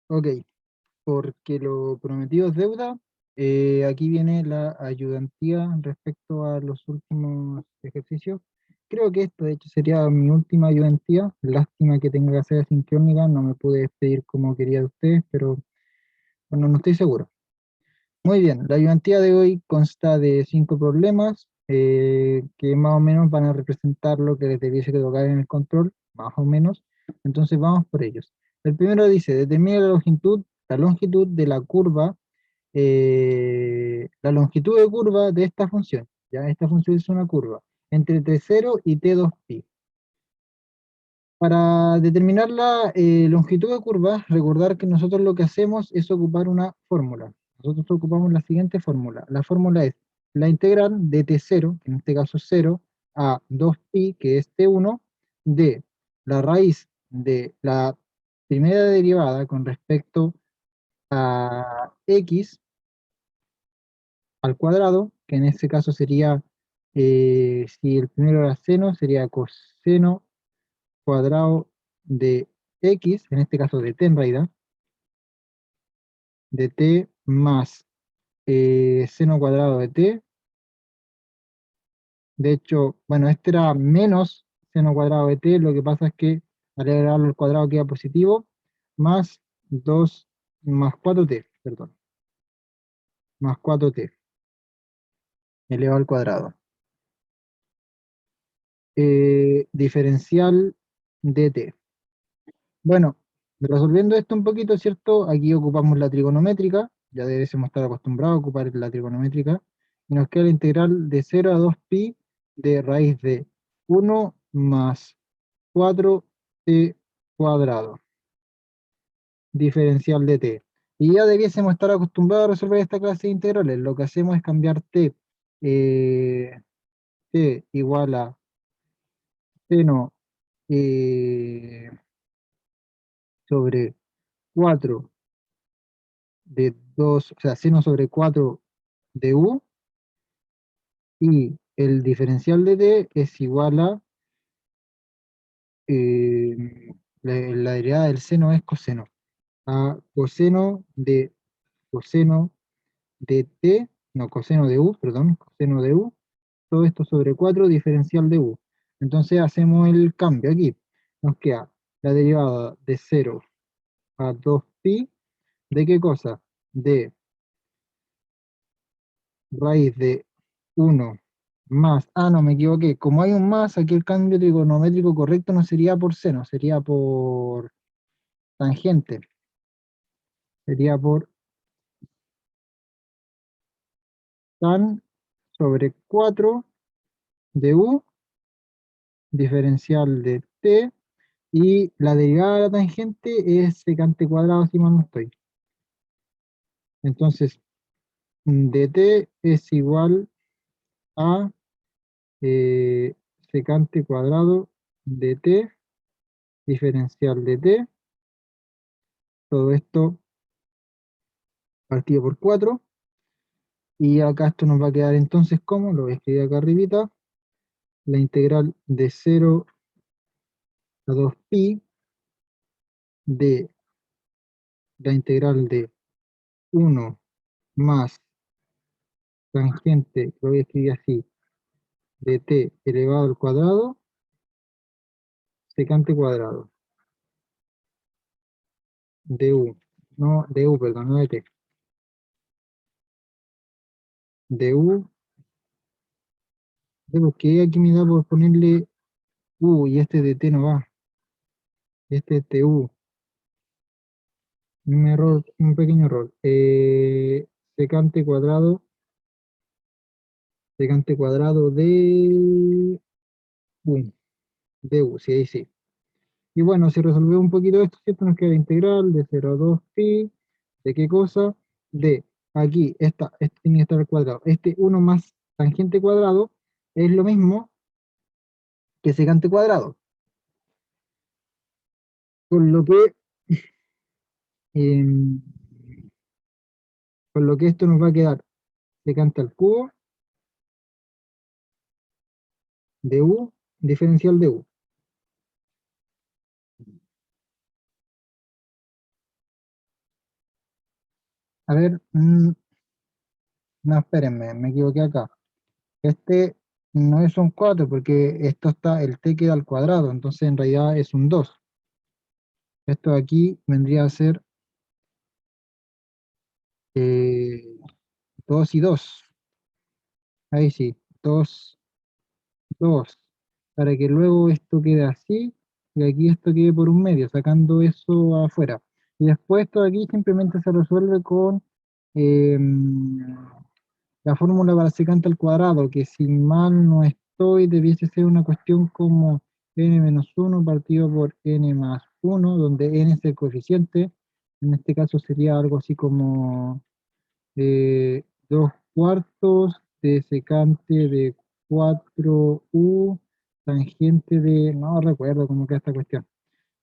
Ok, porque lo prometido es deuda. Aquí viene la ayudantía respecto a los últimos ejercicios. Creo que esto, de hecho, sería mi última ayudantía. Lástima que tenga que hacer asincrónica, no me pude despedir como quería de ustedes, pero bueno, no estoy seguro. Muy bien, la ayudantía de hoy consta de 5 problemas que más o menos van a representar lo que les debiese que tocar en el control, más o menos. Entonces vamos por ellos. El primero dice, determina la longitud de la longitud de curva de esta función. Ya, esta función es una curva entre t0 y t2pi. Para determinar la longitud de curva, recordar que nosotros lo que hacemos es ocupar una fórmula. Nosotros ocupamos la siguiente fórmula. La fórmula es la integral de t0, que en este caso es 0, a 2pi, que es t1, de la raíz de la primera derivada con respecto a x al cuadrado, que en este caso sería, si el primero era seno, sería coseno cuadrado de x, en este caso de t en realidad, de t más seno cuadrado de t. De hecho, bueno, este era menos seno cuadrado de t, lo que pasa es que al agregarlo al cuadrado queda positivo, más 2 más 4t, perdón, más 4t elevado al cuadrado. Diferencial de t. Bueno, resolviendo esto un poquito, ¿cierto? Aquí ocupamos la trigonométrica, ya debemos estar acostumbrados a ocupar la trigonométrica, y nos queda la integral de 0 a 2pi de raíz de 1 más 4t cuadrado, diferencial de t. Y ya debiésemos estar acostumbrados a resolver esta clase de integrales. Lo que hacemos es cambiar eh, t igual a seno sobre 4 de 2, o sea, seno sobre 4 de u, y el diferencial de t es igual a, eh, la derivada del seno es coseno, a coseno de t, no, coseno de u, perdón, coseno de u, todo esto sobre 4 diferencial de u. Entonces hacemos el cambio aquí, nos queda la derivada de 0 a 2pi, ¿de qué cosa? De raíz de 1 más, no, me equivoqué, como hay un más, aquí el cambio trigonométrico correcto no sería por seno, sería por tangente, sería por tan sobre 4 de u, diferencial de t, y la derivada de la tangente es secante cuadrado, si mal no estoy. Entonces, dt es igual a secante cuadrado de t, diferencial de t, todo esto partido por 4, y acá esto nos va a quedar entonces como, lo voy a escribir acá arribita, la integral de 0 a 2pi de la integral de 1 más tangente, lo voy a escribir así, de t elevado al cuadrado, secante cuadrado, de u, no, de u, perdón, no de t, de u, porque aquí me da por ponerle u, y este de t no va, este es tu, un error, un pequeño error, secante cuadrado, de u, sí, ahí sí. Y bueno, si resolvemos un poquito esto, ¿cierto? Nos queda la integral de 0 a 2pi, ¿de qué cosa? De aquí, este tiene que estar al cuadrado. Este 1 más tangente cuadrado es lo mismo que secante cuadrado. Con lo que, em, con lo que esto nos va a quedar secante al cubo de u, diferencial de u. A ver, no, espérenme, me equivoqué acá. Este no es un 4 porque esto está, el t queda al cuadrado, entonces en realidad es un 2. Esto de aquí vendría a ser eh, 2 y 2. Ahí sí, 2 2, para que luego esto quede así, y aquí esto quede por un medio, sacando eso afuera. Y después esto de aquí simplemente se resuelve con la fórmula para secante al cuadrado, que si mal no estoy, debiese ser una cuestión como n-1 partido por n más 1, donde n es el coeficiente. En este caso sería algo así como 2 cuartos de secante de 4u tangente de, no recuerdo cómo queda esta cuestión,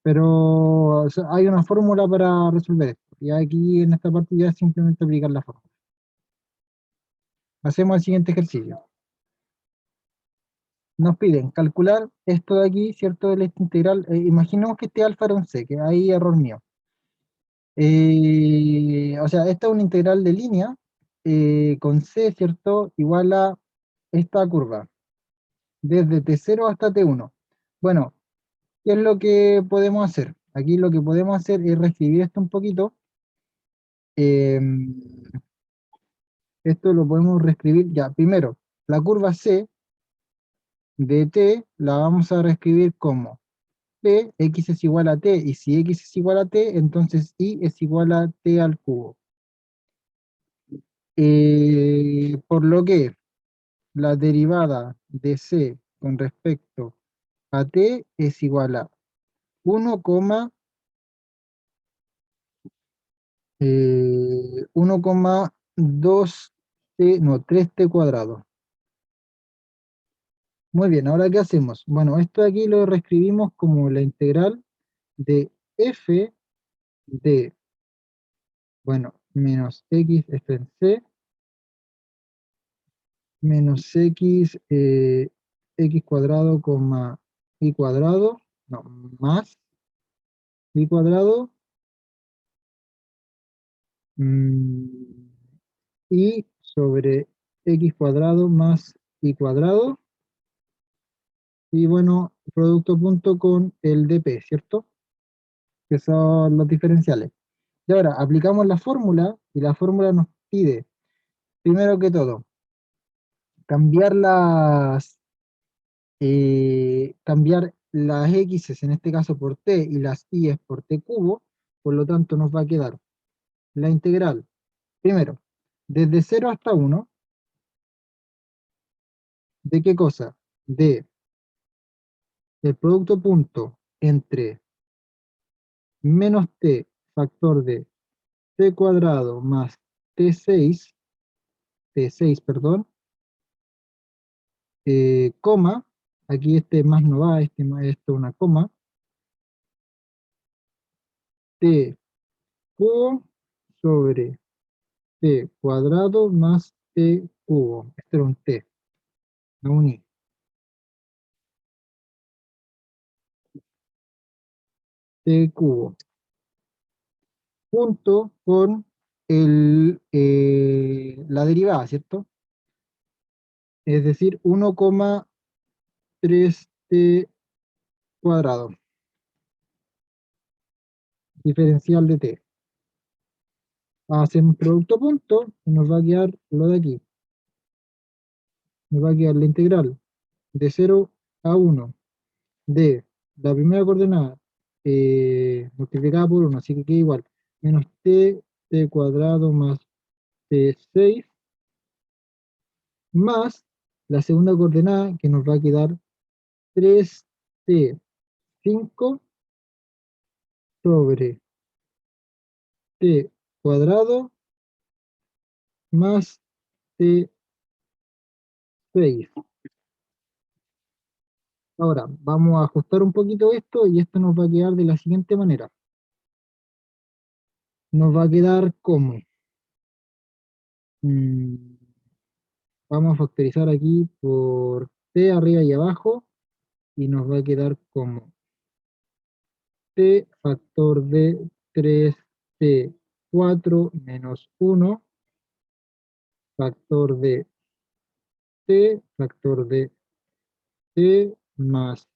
pero o sea, hay una fórmula para resolver esto, y aquí en esta parte ya es simplemente aplicar la fórmula. Hacemos el siguiente ejercicio. Nos piden calcular esto de aquí, ¿cierto? De esta integral, imaginemos que este alfa era un c, que hay error mío. O sea, esta es una integral de línea con c, ¿cierto? Igual a esta curva, desde t0 hasta t1. Bueno, ¿qué es lo que podemos hacer? Aquí lo que podemos hacer es reescribir esto un poquito. eh, Esto lo podemos reescribir ya. Primero, la curva c de t la vamos a reescribir como t, x es igual a t, y si x es igual a t, entonces y es igual a t al cubo. Por lo que la derivada de c con respecto a t es igual a 1,2 t, no, 3t cuadrado. Muy bien, ahora ¿qué hacemos? Bueno, esto de aquí lo reescribimos como la integral de f de, bueno, menos x, esto en c, menos x, x cuadrado, coma y cuadrado, no, más y cuadrado, mm, y sobre x cuadrado más y cuadrado, y bueno, producto punto con el dp, ¿cierto? Que son los diferenciales. Y ahora aplicamos la fórmula, y la fórmula nos pide, primero que todo, cambiar cambiar las x en este caso por t y las y por t cubo, por lo tanto nos va a quedar la integral, primero, desde 0 hasta 1, ¿de qué cosa? De el producto punto entre menos t factor de t cuadrado más t6, t6, perdón, coma, aquí este más no va, este más, esto es una coma, t cubo sobre t cuadrado más t cubo. Este era un t, no un i. T cubo. Junto con la derivada, ¿cierto? Es decir, 1,3t cuadrado, diferencial de t. Hacemos producto punto y nos va a quedar lo de aquí. Nos va a quedar la integral de 0 a 1 de la primera coordenada multiplicada por 1, así que queda igual, menos t cuadrado más t6, más la segunda coordenada que nos va a quedar 3t5 sobre t cuadrado más t6. Ahora, vamos a ajustar un poquito esto y esto nos va a quedar de la siguiente manera. Nos va a quedar como, mm, vamos a factorizar aquí por t arriba y abajo, y nos va a quedar como t factor de 3t 4 menos 1, factor de t, factor de t más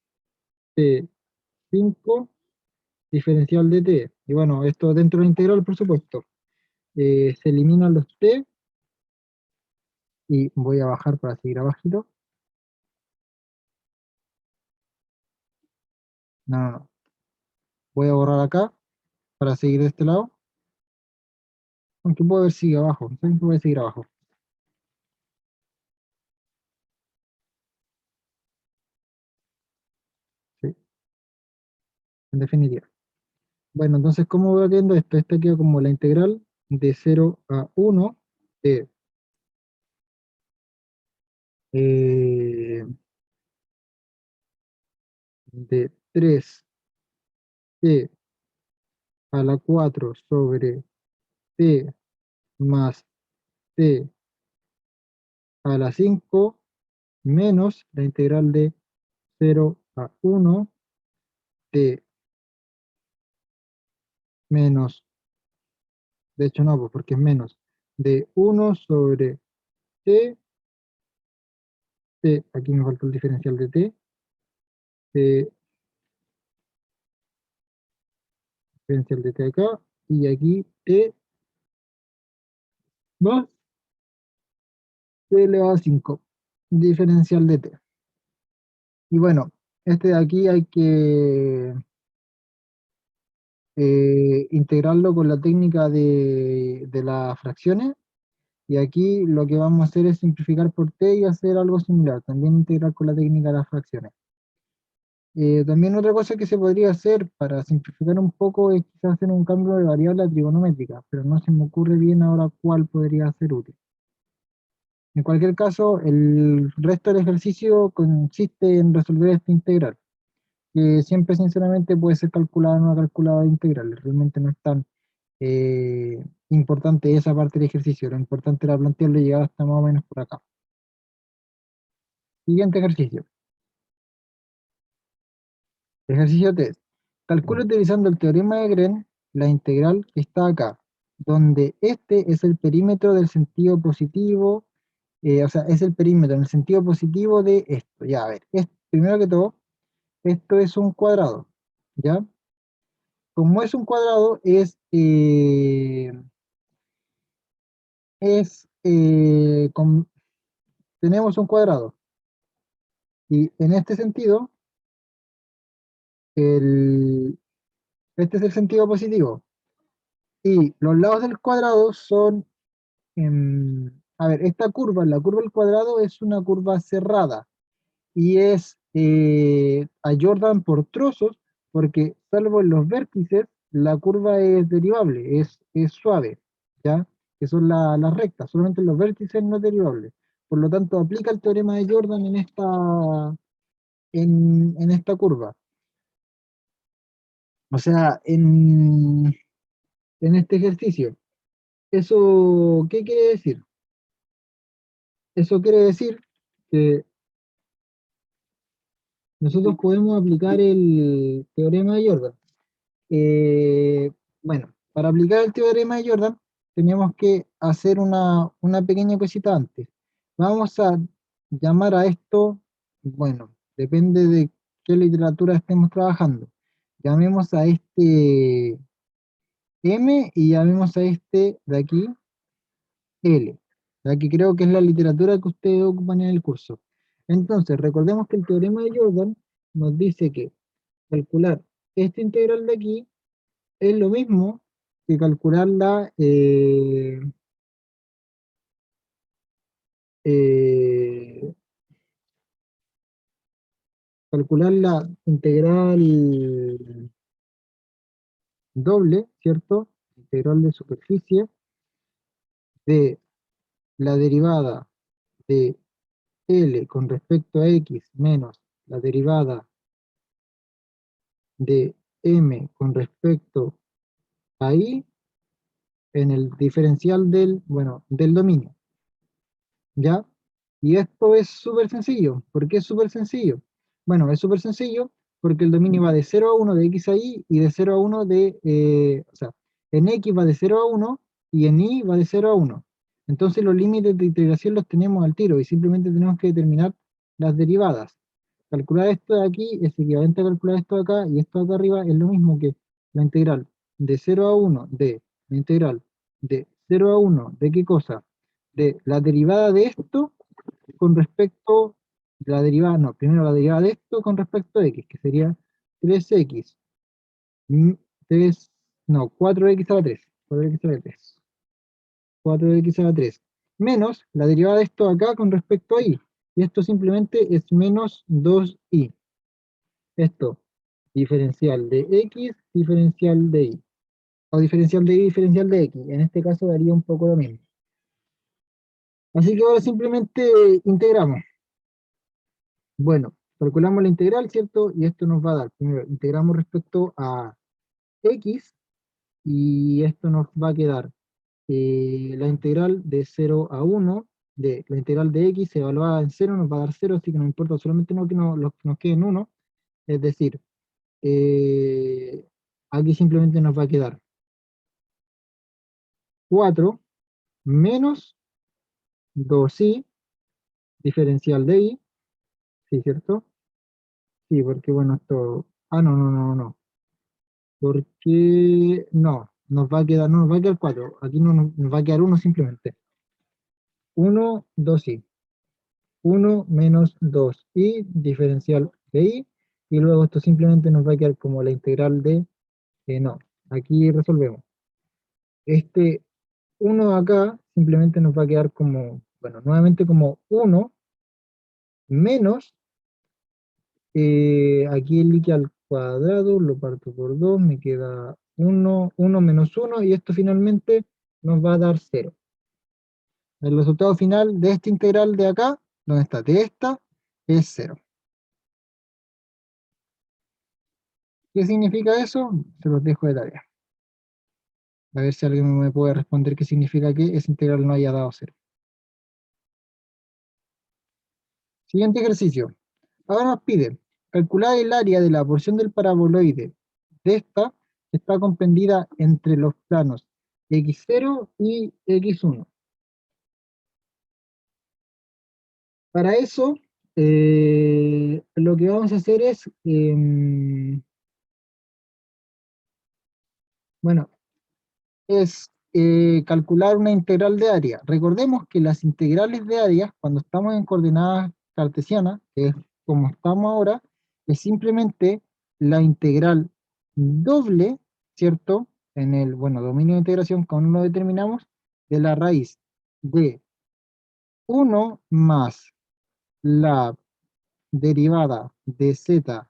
t5, diferencial de t. Y bueno, esto dentro de la integral, por supuesto. Se eliminan los t, y voy a bajar para seguir abajito. No, no, no. Voy a borrar acá para seguir de este lado. Aunque puedo ver sigue abajo. Siempre voy a seguir abajo. Sí, en definitiva. Bueno, entonces, ¿cómo voy viendo esto? Esta queda como la integral de 0 a 1 de, eh, de 3t a la 4 sobre t más t a la 5 menos la integral de 0 a 1 t menos, de hecho no, pues, porque es menos, de 1 sobre t, aquí me falta el diferencial de t, diferencial de t acá, y aquí t más t elevado a 5, diferencial de t. Y bueno, este de aquí hay que integrarlo con la técnica de las fracciones, y aquí lo que vamos a hacer es simplificar por t y hacer algo similar, también integrar con la técnica de las fracciones. También otra cosa que se podría hacer para simplificar un poco es quizás hacer un cambio de variable a trigonométrica, pero no se me ocurre bien ahora cuál podría ser útil. En cualquier caso, el resto del ejercicio consiste en resolver esta integral, que siempre sinceramente puede ser calculada en una calculadora de integrales. Realmente no es tan importante esa parte del ejercicio, lo importante era plantearlo y llegar hasta más o menos por acá. Siguiente ejercicio. Ejercicio 3. Calcula utilizando el teorema de Green la integral que está acá, donde este es el perímetro del sentido positivo, o sea, es el perímetro en el sentido positivo de esto. Ya, a ver, primero que todo, esto es un cuadrado, ¿ya? Como es un cuadrado, tenemos un cuadrado, y en este sentido, el, este es el sentido positivo, y los lados del cuadrado son, a ver, esta curva, la curva del cuadrado es una curva cerrada, y es a Jordan por trozos, porque salvo en los vértices, la curva es derivable, es suave, ¿ya? Que son las rectas, solamente en los vértices no es derivable. Por lo tanto, aplica el teorema de Jordan en esta curva. O sea, en este ejercicio. ¿Eso qué quiere decir? Eso quiere decir que nosotros podemos aplicar el teorema de Jordan. Eh, bueno, para aplicar el teorema de Jordan, teníamos que hacer una pequeña cosita antes. Vamos a llamar a esto, bueno, depende de qué literatura estemos trabajando. Llamemos a este M y llamemos a este de aquí L, ya que creo que es la literatura que ustedes ocupan en el curso. Entonces, recordemos que el teorema de Jordan nos dice que calcular esta integral de aquí es lo mismo que eh, calcular la integral doble, ¿cierto? Integral de superficie de la derivada de L con respecto a X menos la derivada de M con respecto a Y en el diferencial bueno, del dominio. ¿Ya? Y esto es súper sencillo. ¿Por qué es súper sencillo? Bueno, es súper sencillo porque el dominio va de 0 a 1 de x a y de 0 a 1 o sea, en x va de 0 a 1 y en y va de 0 a 1. Entonces los límites de integración los tenemos al tiro y simplemente tenemos que determinar las derivadas. Calcular esto de aquí es equivalente a calcular esto de acá, y esto de acá arriba es lo mismo que la integral de 0 a 1 de la integral de 0 a 1 de qué cosa, de la derivada de esto con respecto, la derivada, no, primero la derivada de esto con respecto a x, que sería 3x, 3, no, 4x a la 3, 4x a la 3, 4x a la 3, menos la derivada de esto acá con respecto a y, y esto simplemente es menos 2y. Esto, diferencial de x, diferencial de y, o diferencial de y, diferencial de x, en este caso daría un poco lo mismo. Así que ahora simplemente integramos. Bueno, calculamos la integral, ¿cierto? Y esto nos va a dar, primero, integramos respecto a x, y esto nos va a quedar la integral de 0 a 1, de la integral de x evaluada en 0 nos va a dar 0, así que no importa, solamente no que nos quede en 1, es decir, eh, aquí simplemente nos va a quedar 4 menos 2y, diferencial de y, ¿sí, cierto? Sí, porque bueno, esto... Ah, no, no, no, no. Porque no, nos va a quedar, no nos va a quedar 4, aquí no nos va a quedar 1 simplemente. 1, 2y. 1 menos 2y, diferencial de y, y luego esto simplemente nos va a quedar como la integral de, no, aquí resolvemos. Este 1 acá simplemente nos va a quedar como, bueno, nuevamente como 1 menos, aquí el líquido al cuadrado, lo parto por 2, me queda 1, 1 menos 1, y esto finalmente nos va a dar 0. El resultado final de esta integral de acá, ¿dónde está? De esta, es 0. ¿Qué significa eso? Se los dejo de tarea. A ver si alguien me puede responder qué significa que esa integral no haya dado 0. Siguiente ejercicio. Ahora nos pide calcular el área de la porción del paraboloide de esta que está comprendida entre los planos x0 y x1. Para eso, lo que vamos a hacer es, bueno, es calcular una integral de área. Recordemos que las integrales de área, cuando estamos en coordenadas cartesianas, que es como estamos ahora, es simplemente la integral doble, ¿cierto? En el, bueno, dominio de integración, como lo determinamos, de la raíz de 1 más la derivada de z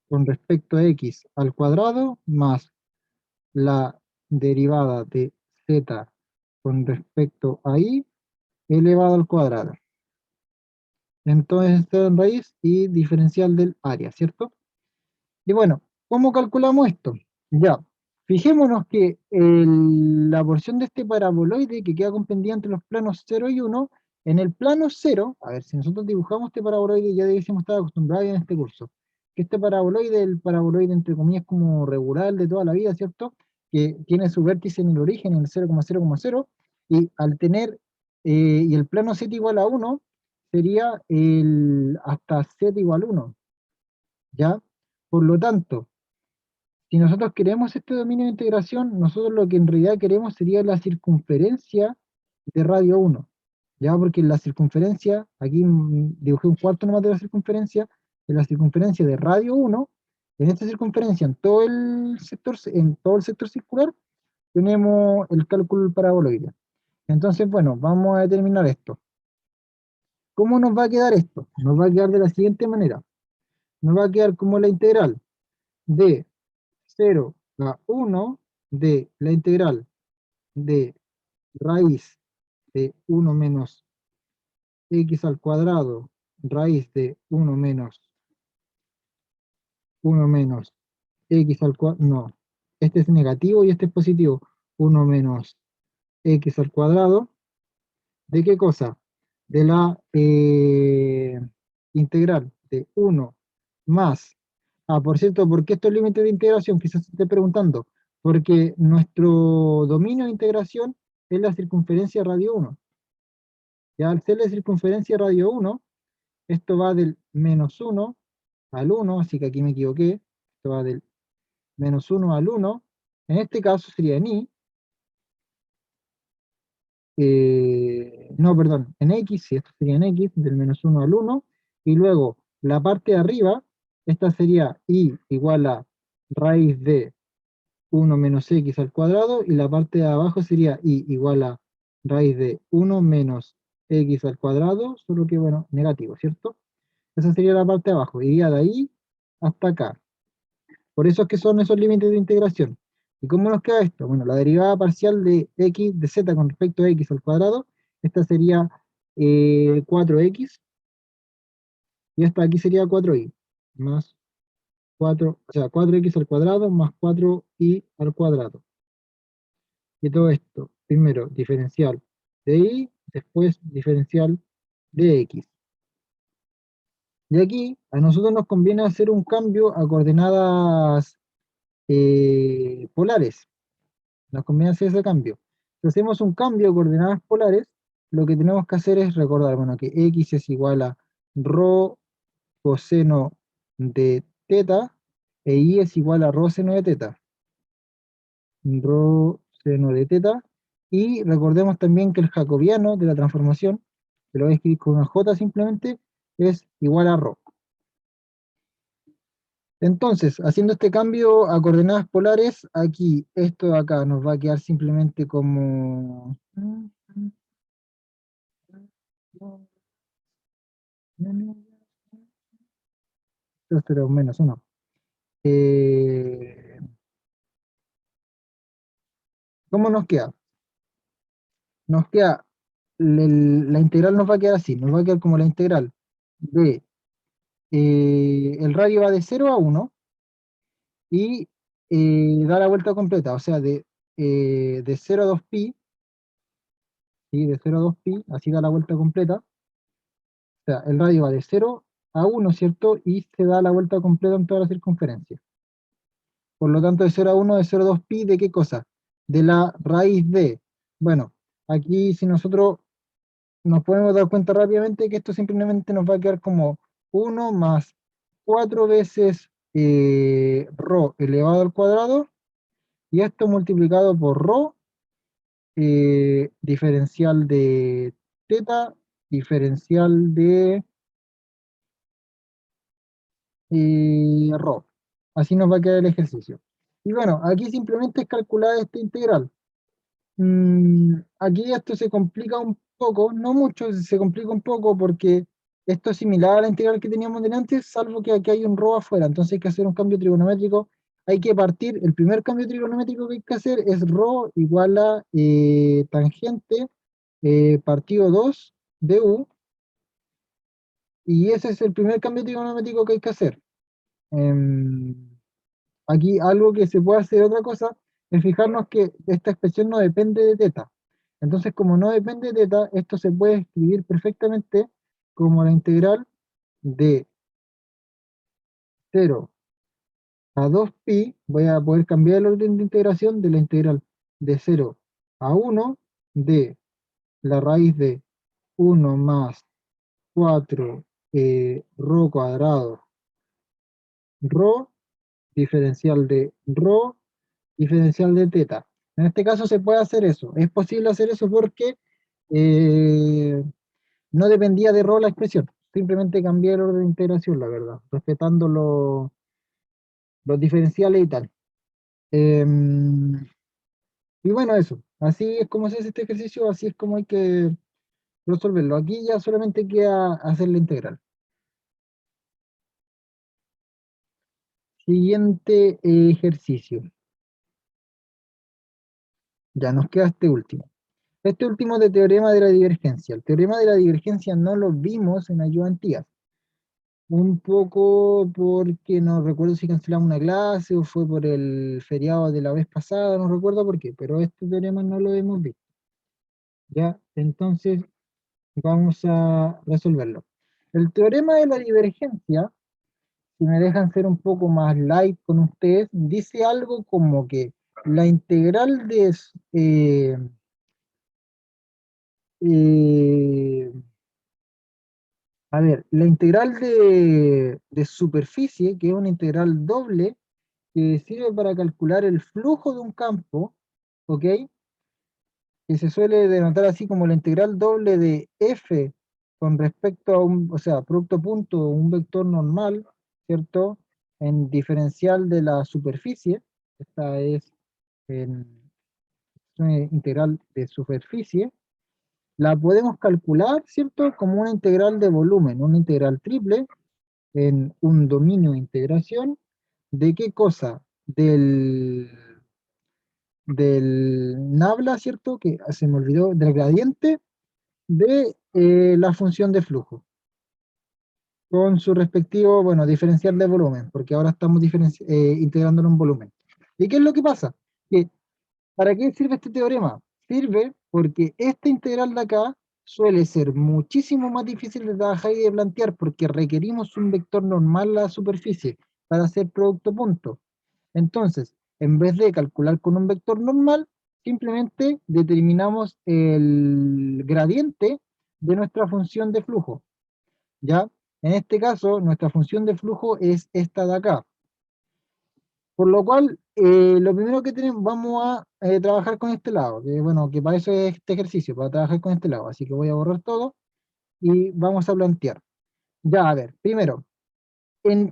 con respecto a x al cuadrado, más la derivada de z con respecto a y elevado al cuadrado. Entonces está en raíz y diferencial del área, ¿cierto? Y bueno, ¿cómo calculamos esto? Ya, fijémonos que la porción de este paraboloide que queda comprendida entre los planos 0 y 1, en el plano 0, a ver, si nosotros dibujamos este paraboloide, ya debiésemos estar acostumbrados en este curso, que este paraboloide, el paraboloide entre comillas como regular de toda la vida, ¿cierto? Que tiene su vértice en el origen, en el 0,0,0, y al tener, y el plano z igual a 1, sería el hasta z igual a 1, ¿ya? Por lo tanto, si nosotros queremos este dominio de integración, nosotros lo que en realidad queremos sería la circunferencia de radio 1, ¿ya? Porque la circunferencia, aquí dibujé un cuarto nomás de la circunferencia, en la circunferencia de radio 1, en esta circunferencia, en todo el sector circular, tenemos el cálculo del paraboloide. Entonces, bueno, vamos a determinar esto. ¿Cómo nos va a quedar esto? Nos va a quedar de la siguiente manera. Nos va a quedar como la integral de 0 a 1 de la integral de raíz de 1 menos x al cuadrado, raíz de 1 menos x al cuadrado, no, este es negativo y este es positivo, 1 menos x al cuadrado, ¿de qué cosa? De la integral de 1 más, por cierto, ¿por qué estos límites de integración? Quizás se esté preguntando, porque nuestro dominio de integración es la circunferencia radio 1. Ya al ser la circunferencia radio 1, esto va del menos 1 al 1, así que aquí me equivoqué, esto va del menos 1 al 1, en este caso sería en i, no, perdón, en x, si esto sería en x, del menos 1 al 1, y luego la parte de arriba, esta sería i igual a raíz de 1 menos x al cuadrado, y la parte de abajo sería i igual a raíz de 1 menos x al cuadrado, solo que, bueno, negativo, ¿cierto? Esa sería la parte de abajo, iría de ahí hasta acá. Por eso es que son esos límites de integración. ¿Y cómo nos queda esto? Bueno, la derivada parcial de x, de z con respecto a x al cuadrado, esta sería 4x, y esta aquí sería 4y, más 4, o sea, 4x al cuadrado más 4y al cuadrado. Y todo esto, primero diferencial de y, después diferencial de x. Y aquí a nosotros nos conviene hacer un cambio a coordenadas polares. Nos conviene hacer ese cambio. Si hacemos un cambio de coordenadas polares, lo que tenemos que hacer es recordar, bueno, que x es igual a rho coseno de teta, e y es igual a rho seno de teta. Rho seno de teta. Y recordemos también que el jacobiano de la transformación, que lo voy a escribir con una j simplemente, es igual a rho. Entonces, haciendo este cambio a coordenadas polares, aquí, esto de acá nos va a quedar simplemente como... Esto será un menos uno. ¿Cómo nos queda? Nos queda, la integral nos va a quedar así, nos va a quedar como la integral de, el radio va de 0 a 1, y da la vuelta completa, o sea, de 0 a 2pi, ¿sí? De 0 a 2pi, así da la vuelta completa. O sea, el radio va de 0 a 1, ¿cierto? Y se da la vuelta completa en toda la circunferencia. Por lo tanto, de 0 a 1, de 0 a 2pi, ¿de qué cosa? De la raíz de. Bueno, aquí si nosotros nos podemos dar cuenta rápidamente que esto simplemente nos va a quedar como 1 más 4 veces rho elevado al cuadrado, y esto multiplicado por rho, diferencial de teta, diferencial de rho. Así nos va a quedar el ejercicio. Y bueno, aquí simplemente es calcular esta integral. Aquí esto se complica un poco, no mucho, se complica un poco porque esto es similar a la integral que teníamos delante, salvo que aquí hay un rho afuera, entonces hay que hacer un cambio trigonométrico. Hay que partir, el primer cambio trigonométrico que hay que hacer es rho igual a tangente partido 2 de u, y ese es el primer cambio trigonométrico que hay que hacer. Em, Aquí algo que se puede hacer, otra cosa, es fijarnos que esta expresión no depende de teta. Entonces, como no depende de teta, esto se puede escribir perfectamente como la integral de 0 a 2pi. Voy a poder cambiar el orden de integración de la integral de 0 a 1 de la raíz de 1 más 4 rho cuadrado rho, diferencial de rho, diferencial de teta. En este caso se puede hacer eso. Es posible hacer eso porque eh, no dependía de rho la expresión. Simplemente cambié el orden de integración, la verdad, respetando los diferenciales y tal. Y bueno, eso. Así es como se hace este ejercicio, así es como hay que resolverlo. Aquí ya solamente queda hacer la integral. Siguiente ejercicio. Ya nos queda este último. Este último de teorema de la divergencia. El teorema de la divergencia no lo vimos en ayudantías. Un poco porque no recuerdo si cancelamos una clase o fue por el feriado de la vez pasada, no recuerdo por qué, pero este teorema no lo hemos visto. Ya, entonces vamos a resolverlo. El teorema de la divergencia, si me dejan ser un poco más light con ustedes, dice algo como que la integral de, eh, a ver, la integral de superficie, que es una integral doble, que sirve para calcular el flujo de un campo, ¿ok? Que se suele denotar así como la integral doble de f con respecto a un, o sea, producto punto, un vector normal, ¿cierto? En diferencial de la superficie, esta es una integral de superficie, la podemos calcular, ¿cierto? Como una integral de volumen, una integral triple en un dominio de integración. ¿De qué cosa? Del nabla, ¿cierto? Que se me olvidó, del gradiente de la función de flujo, con su respectivo, bueno, diferencial de volumen, porque ahora estamos integrándolo en volumen. ¿Y qué es lo que pasa? Que, ¿para qué sirve este teorema? Sirve porque esta integral de acá suele ser muchísimo más difícil de trabajar y de plantear porque requerimos un vector normal a la superficie para hacer producto punto. Entonces, en vez de calcular con un vector normal, simplemente determinamos el gradiente de nuestra función de flujo, ¿ya? En este caso, nuestra función de flujo es esta de acá. Por lo cual, lo primero que tenemos, vamos a trabajar con este lado, que bueno, que para eso es este ejercicio, para trabajar con este lado. Así que voy a borrar todo y vamos a plantear. Ya, a ver, primero,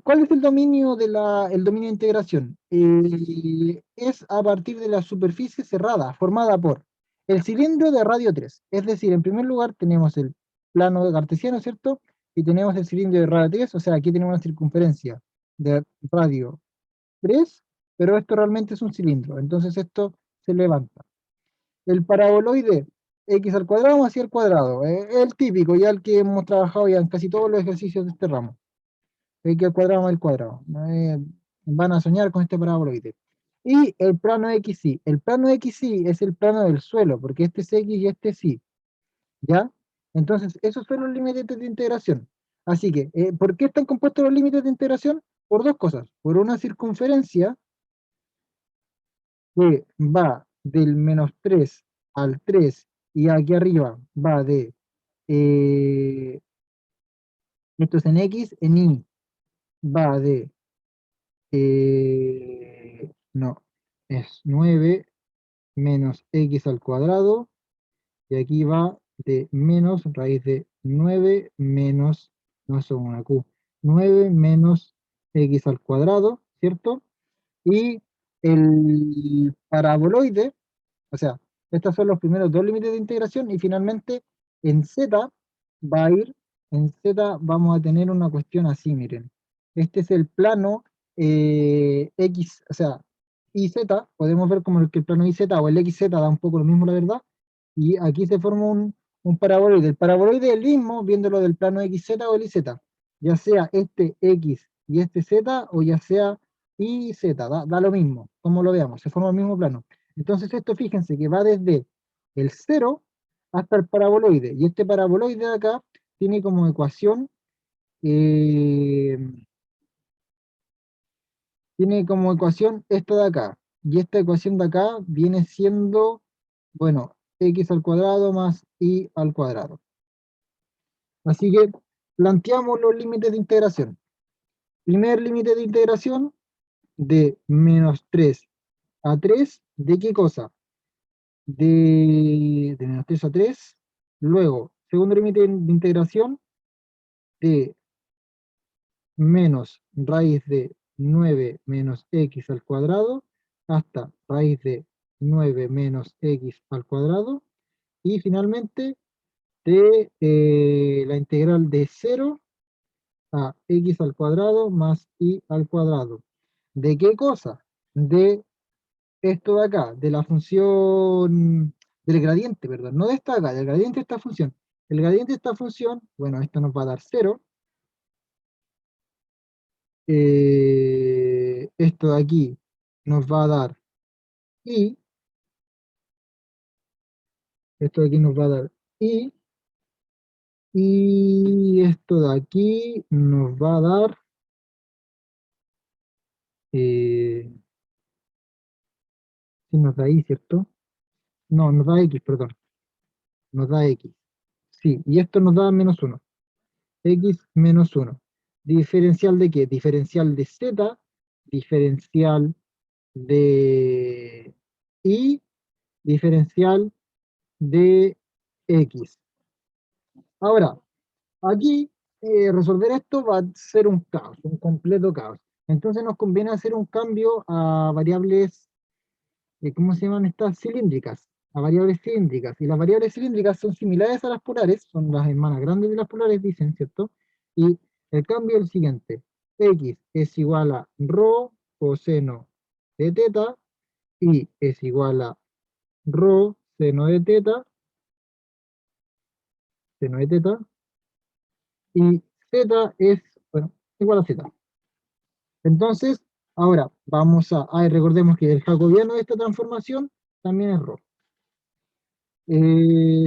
¿cuál es el dominio el dominio de integración? Es a partir de la superficie cerrada, formada por el cilindro de radio 3. Es decir, en primer lugar tenemos el plano cartesiano, ¿cierto? Y tenemos el cilindro de radio 3, o sea, aquí tenemos una circunferencia de radio 3, pero esto realmente es un cilindro, entonces esto se levanta. El paraboloide x al cuadrado más y al cuadrado, el típico, ya el que hemos trabajado ya en casi todos los ejercicios de este ramo. X al cuadrado más el cuadrado. Van a soñar con este paraboloide. Y el plano XY. El plano XY es el plano del suelo, porque este es X y este es Y. ¿Ya? Entonces, esos son los límites de integración. Así que, ¿por qué están compuestos los límites de integración? Por dos cosas. Por una circunferencia que va del -3 al 3 y aquí arriba va eh, esto es en X, en Y va no, es 9 menos X al cuadrado, y aquí va de menos raíz de 9 menos, no son una Q, 9 menos X al cuadrado, ¿cierto? Y el paraboloide, o sea, estos son los primeros dos límites de integración y finalmente en Z va a ir, en Z vamos a tener una cuestión así, miren. Este es el plano X, o sea, YZ, podemos ver como que el plano YZ o el XZ da un poco lo mismo, la verdad, y aquí se forma un paraboloide. El paraboloide es el mismo, viéndolo del plano XZ o el YZ, ya sea este X y este Z, o ya sea YZ, da lo mismo, como lo veamos, se forma el mismo plano. Entonces esto fíjense que va desde el cero hasta el paraboloide. Y este paraboloide de acá tiene como ecuación, eh, esta de acá. Y esta ecuación de acá viene siendo, bueno, x al cuadrado más y al cuadrado. Así que planteamos los límites de integración. Primer límite de integración de -3 a 3, ¿de qué cosa? De -3 a 3. Luego, segundo límite de integración de menos raíz de 9 menos x al cuadrado hasta raíz de 9 menos x al cuadrado. Y finalmente de la integral de 0 a x al cuadrado más y al cuadrado. ¿De qué cosa? De esto de acá, de la función, del gradiente, perdón, no de esta de acá, del gradiente de esta función. El gradiente de esta función, bueno, esto nos va a dar 0. Esto de aquí nos va a dar y, esto de aquí nos va a dar y esto de aquí nos va a dar, eh, Sí, nos da y, ¿cierto? No, nos da x, perdón. Nos da x. Sí, y esto nos da menos 1. X menos 1. ¿Diferencial de qué? Diferencial de z, diferencial de y, diferencial de x. Ahora, aquí resolver esto va a ser un caos, un completo caos. Entonces nos conviene hacer un cambio a variables, ¿cómo se llaman estas? Cilíndricas, a variables cilíndricas. Y las variables cilíndricas son similares a las polares, son las hermanas grandes de las polares, dicen, ¿cierto? Y el cambio es el siguiente. X es igual a rho coseno de teta, y es igual a rho seno de teta, y z es, bueno, igual a z. Entonces, ahora vamos recordemos que el jacobiano de esta transformación también es rho,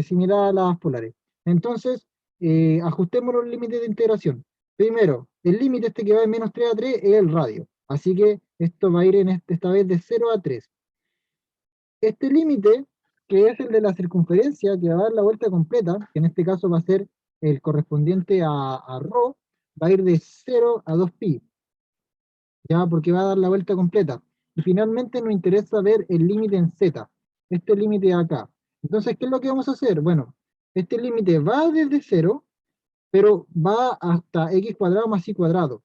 similar a las polares. Entonces, ajustemos los límites de integración. Primero, el límite este que va de menos 3 a 3 es el radio, así que esto va a ir esta vez de 0 a 3. Este límite, que es el de la circunferencia, que va a dar la vuelta completa, que en este caso va a ser el correspondiente a rho, va a ir de 0 a 2pi, ya, porque va a dar la vuelta completa. Y finalmente nos interesa ver el límite en z, este límite de acá. Entonces, ¿qué es lo que vamos a hacer? Bueno, este límite va desde 0, pero va hasta x cuadrado más y cuadrado.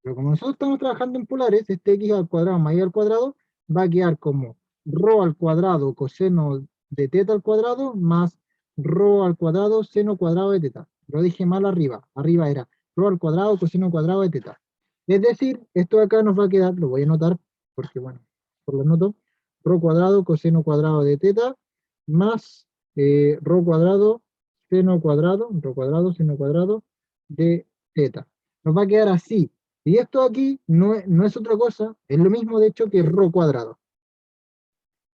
Pero como nosotros estamos trabajando en polares, este x al cuadrado más y al cuadrado va a quedar como rho al cuadrado coseno de teta al cuadrado más rho al cuadrado seno cuadrado de teta. Lo dije mal arriba. Arriba era rho al cuadrado coseno cuadrado de teta. Es decir, esto de acá nos va a quedar, lo voy a anotar, porque bueno, por lo noto, rho cuadrado coseno cuadrado de teta más rho cuadrado seno cuadrado de teta. Nos va a quedar así. Y esto aquí no es otra cosa, es lo mismo de hecho que rho cuadrado.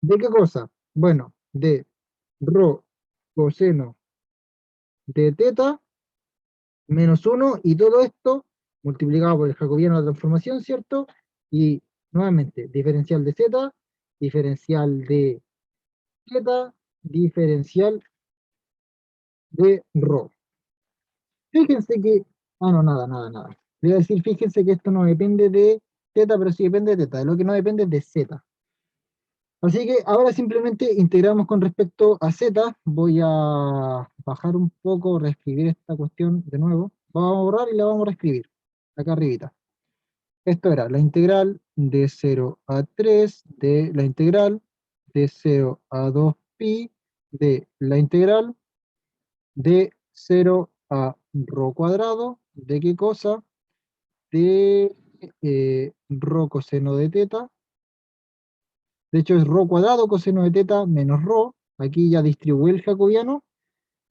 ¿De qué cosa? Bueno, de rho coseno de teta menos 1 y todo esto multiplicado por el jacobiano de la transformación, ¿cierto? Y nuevamente, diferencial de z, diferencial de teta, diferencial de rho. Fíjense que, no, nada. Voy a decir, fíjense que esto no depende de teta, pero sí depende de teta. De lo que no depende es de z. Así que ahora simplemente integramos con respecto a z. Voy a bajar un poco, reescribir esta cuestión de nuevo. Vamos a borrar y la vamos a reescribir. Acá arribita. Esto era la integral de 0 a 3 de la integral de 0 a 2pi de la integral de 0 a rho cuadrado. ¿De qué cosa? De rho coseno de teta. De hecho es rho cuadrado coseno de teta menos rho. Aquí ya distribuí el jacobiano.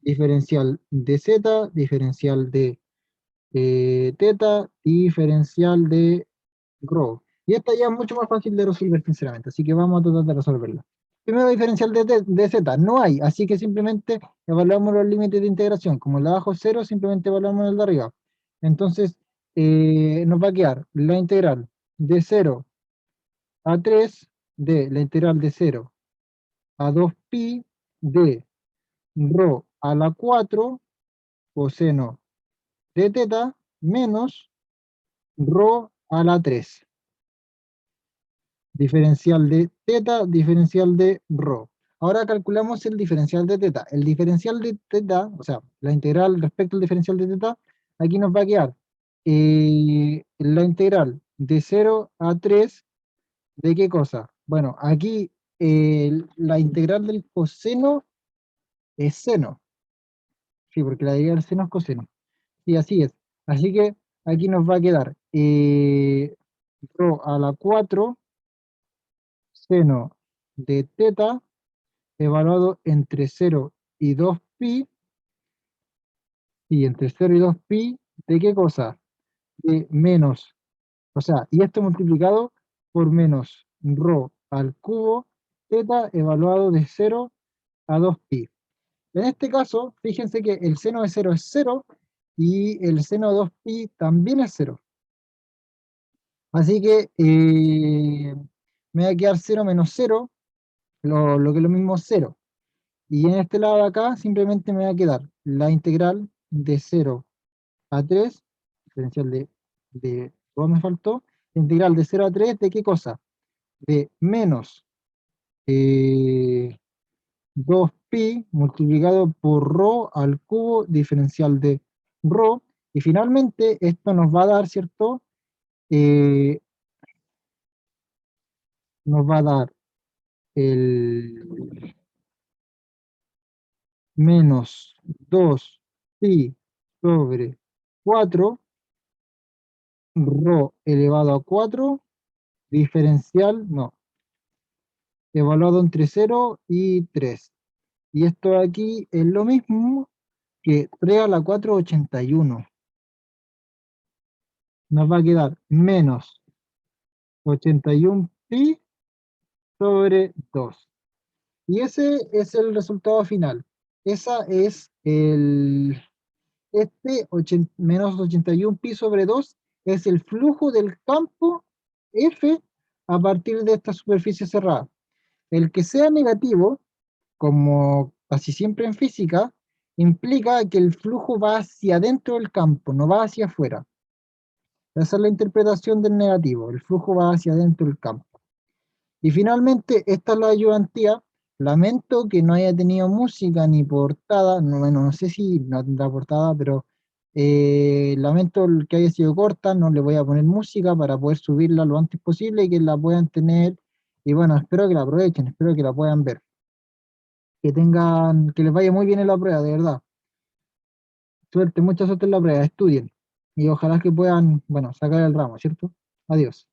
Diferencial de z, diferencial de teta, diferencial de rho. Y esta ya es mucho más fácil de resolver, sinceramente. Así que vamos a tratar de resolverla. Primero diferencial de z. No hay. Así que simplemente evaluamos los límites de integración. Como el de abajo es 0, simplemente evaluamos el de arriba. Entonces, nos va a quedar la integral de 0 a 3 de la integral de 0 a 2pi de rho a la 4 coseno de teta menos rho a la 3. Diferencial de teta, diferencial de rho. Ahora calculamos el diferencial de teta. El diferencial de teta, o sea, la integral respecto al diferencial de teta, aquí nos va a quedar la integral de 0 a 3, ¿de qué cosa? Bueno, aquí la integral del coseno es seno. Sí, porque la idea del seno es coseno. Sí, así es. Así que aquí nos va a quedar rho a la 4 seno de teta evaluado entre 0 y 2pi, y entre 0 y 2pi, ¿de qué cosa? De menos, o sea, y esto multiplicado por menos rho al cubo teta evaluado de 0 a 2pi. En este caso, fíjense que el seno de 0 es 0 y el seno de 2pi también es 0. Así que me va a quedar 0 menos 0, lo que es lo mismo 0. Y en este lado de acá simplemente me va a quedar la integral de 0 a 3, diferencial de todo me faltó, la integral de 0 a 3, ¿de qué cosa? De menos 2pi multiplicado por rho al cubo diferencial de rho, y finalmente esto nos va a dar, ¿cierto? Eh, nos va a dar el menos 2pi sobre 4 rho elevado a 4 diferencial, no, evaluado entre 0 y 3. Y esto de aquí es lo mismo que 3 a la 4, 81. Nos va a quedar menos 81 pi sobre 2. Y ese es el resultado final. Esa es menos 81 pi sobre 2 es el flujo del campo F a partir de esta superficie cerrada. El que sea negativo, como casi siempre en física, implica que el flujo va hacia adentro del campo, no va hacia afuera. Esa es la interpretación del negativo, el flujo va hacia adentro del campo. Y finalmente, esta es la ayudantía. Lamento que no haya tenido música ni portada, no, bueno, no sé si no tendrá portada, pero lamento que haya sido corta, no le voy a poner música para poder subirla lo antes posible y que la puedan tener. Y bueno, espero que la aprovechen, espero que la puedan ver. Que tengan, que les vaya muy bien en la prueba, de verdad. Suerte, mucha suerte en la prueba, estudien. Y ojalá que puedan, bueno, sacar el ramo, ¿cierto? Adiós.